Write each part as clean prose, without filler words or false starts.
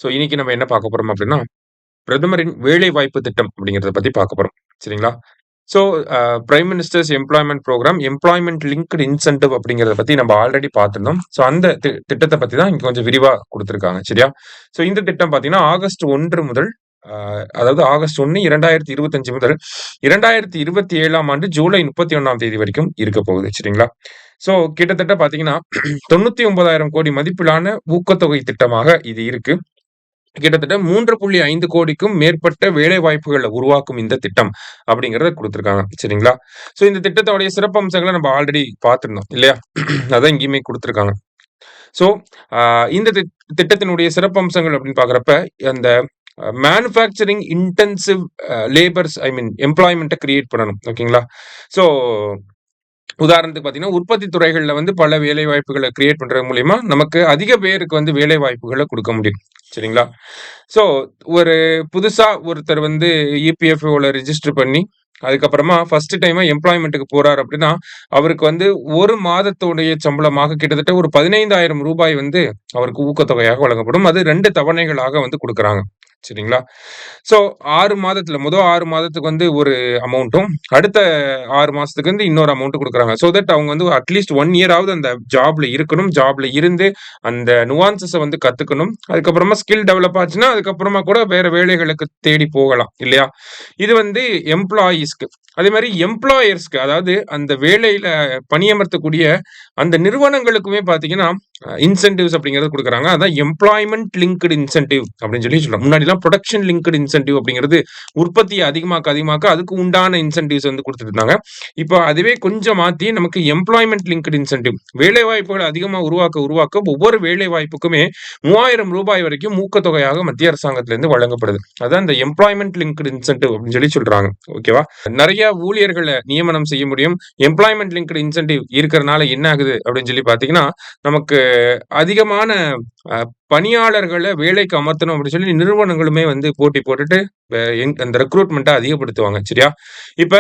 So இன்னைக்கு நம்ம என்ன பார்க்க போறோம் அப்படின்னா, பிரதமரின் வேலைவாய்ப்பு திட்டம் அப்படிங்கிறத பத்தி பார்க்க போறோம். சரிங்களா? So prime ministers employment program, employment linked incentive அப்படிங்கிறத பத்தி நம்ம ஆல்ரெடி பார்த்திருந்தோம். ஸோ அந்த திட்டத்த பத்தி தான் இங்க கொஞ்சம் விரிவா குடுத்திருக்காங்க. சரியா? ஸோ இந்த திட்டம் பார்த்தீங்கன்னா, ஆகஸ்ட் 1 முதல் அதாவது ஆகஸ்ட் 1, 2025 முதல் 2027ஆம் ஆண்டு ஜூலை 31ஆம் தேதி வரைக்கும் இருக்க போகுது. சரிங்களா? ஸோ கிட்டத்தட்ட பார்த்தீங்கன்னா, 99,000 கோடி மதிப்பிலான ஊக்கத்தொகை திட்டமாக இது இருக்கு. கிட்டத்தட்ட 3.5 கோடிக்கும் மேற்பட்ட வேலை வாய்ப்புகளை உருவாக்கும் இந்த திட்டம் அப்படிங்கறத கொடுத்திருக்காங்க. சரிங்களா? சோ இந்த திட்டத்தோடைய சிறப்பம்சங்களை நம்ம ஆல்ரெடி பார்த்திருந்தோம் இல்லையா? அதான் இங்கேயுமே கொடுத்திருக்காங்க. சோ இந்த திட்டத்தினுடைய சிறப்பம்சங்கள் அப்படின்னு பாக்குறப்ப அந்த மேனுஃபேக்சரிங் இன்டென்சிவ் லேபர்ஸ் எம்ப்ளாய்மெண்ட்டை கிரியேட் பண்ணணும். ஓகேங்களா? சோ உதாரணத்துக்கு பாத்தீங்கன்னா, உற்பத்தி துறைகள்ல வந்து பல வேலை வாய்ப்புகளை கிரியேட் பண்றது மூலியமா நமக்கு அதிக பேருக்கு வந்து வேலை வாய்ப்புகளை கொடுக்க முடியும். சரிங்களா? சோ ஒரு புதுசா ஒருத்தர் வந்து இபிஎஃப்ஓல ரிஜிஸ்டர் பண்ணி அதுக்கப்புறமா ஃபர்ஸ்ட் டைமா எம்ப்ளாய்மெண்ட்டுக்கு போறாரு அப்படின்னா, அவருக்கு வந்து ஒரு மாதத்துடைய சம்பளமாக கிட்டத்தட்ட ஒரு 15,000 ரூபாய் வந்து அவருக்கு ஊக்கத்தொகையாக வழங்கப்படும். அது 2 தவணைகளாக வந்து குடுக்குறாங்க. சரிங்களா? சோ 6 மாதத்துல 6 மாதத்துக்கு வந்து ஒரு அமௌண்ட்டும், அடுத்த 6 மாசத்துக்கு வந்து இன்னொரு அமௌண்ட் குடுக்குறாங்க. சோ தட் அவங்க வந்து அட்லீஸ்ட் 1 இயர் ஆவது அந்த ஜாப்ல இருக்கணும். ஜாப்ல இருந்து அந்த நுவான்சஸ வந்து கத்துக்கணும். அதுக்கப்புறமா ஸ்கில் டெவலப் ஆச்சுன்னா, அதுக்கப்புறமா கூட வேற வேலைகளுக்கு தேடி போகலாம் இல்லையா? இது வந்து எம்ப்ளாயீஸ்க்கு. அதே மாரி எம்ப்ளாயர்ஸ்க்கு, அதாவது அந்த வேலையில பணியமர்த்தக்கூடிய அந்த நிறுவனங்களுக்குமே பார்த்தீங்கன்னா, இன்சென்டிவ்ஸ் அப்படிங்கிறது குடுக்குறாங்க. அதான் எம்ப்ளாய்மென்ட் லிங்க்டு இன்சென்டிவ் அப்படின்னு சொல்லி சொல்றோம். முன்னாடிலாம் புரொடக்ஷன் லிங்க்டு இன்சென்டிவ் அப்படிங்கிறது உற்பத்தியை அதிகமாக்க அதுக்கு உண்டான இன்சென்டிவ்ஸ் வந்து குடுத்துட்டு இருந்தாங்க. இப்போ அதுவே கொஞ்சம் மாத்தி நமக்கு எம்ப்ளாய்மென்ட் லிங்க்டு இன்சென்டிவ், வேலை வாய்ப்புகளை அதிகமா உருவாக்க ஒவ்வொரு வேலை வாய்ப்புக்குமே ரூ. 3,000 வரைக்கும் ஊக்கத்தொகையாக மத்திய அரசாங்கத்திலிருந்து வழங்கப்படுது. அதான் இந்த எம்ப்ளாய்மென்ட் லிங்க்டு இன்சென்டிவ் அப்படின்னு சொல்லி சொல்றாங்க. ஓகேவா? நிறைய ஊழியர்களை நியமனம் செய்ய முடியும். எம்ப்ளாய்மென்ட் லிங்க்டு இன்சென்டிவ் இருக்கிறனால என்ன ஆகுது அப்படின்னு சொல்லி பாத்தீங்கன்னா, நமக்கு அதிகமான பணியாளர்களை வேலைக்கு அமர்த்தணும் அப்படின்னு சொல்லி நிறுவனங்களுமே வந்து போட்டி போட்டுட்டு அந்த ரெக்ரூட்மெண்ட்டை அதிகப்படுத்துவாங்க. சரியா? இப்ப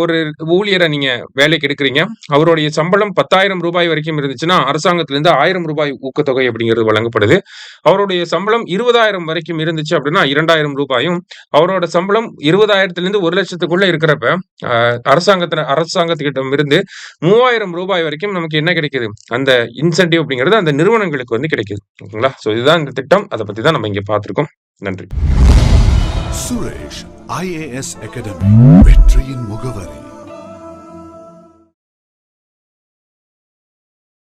ஒரு ஊழியரை நீங்க வேலைக்கு எடுக்கிறீங்க. அவருடைய சம்பளம் 10,000 ரூபாய் வரைக்கும் இருந்துச்சுன்னா, அரசாங்கத்திலிருந்து 1,000 ரூபாய் ஊக்கத்தொகை அப்படிங்கிறது வழங்கப்படுது. அவருடைய சம்பளம் 20,000 வரைக்கும் இருந்துச்சு அப்படின்னா 2,000 ரூபாயும், அவரோட சம்பளம் 20,000லிருந்து 1,00,000த்துக்குள்ள இருக்கிறப்ப அரசாங்கத்திடம் இருந்து 3,000 ரூபாய் வரைக்கும் நமக்கு என்ன கிடைக்குது? அந்த இன்சென்டிவ் அப்படிங்கிறது அந்த நிறுவனங்களுக்கு வந்து கிடைக்குது. ஓகேங்களா? சோ இதுதான் இந்த திட்டம். அதை பத்தி தான் நம்ம இங்க பார்த்திருக்கோம். நன்றி. சுரேஷ் IAS அகாடமி, வெற்றியின் முகவரி.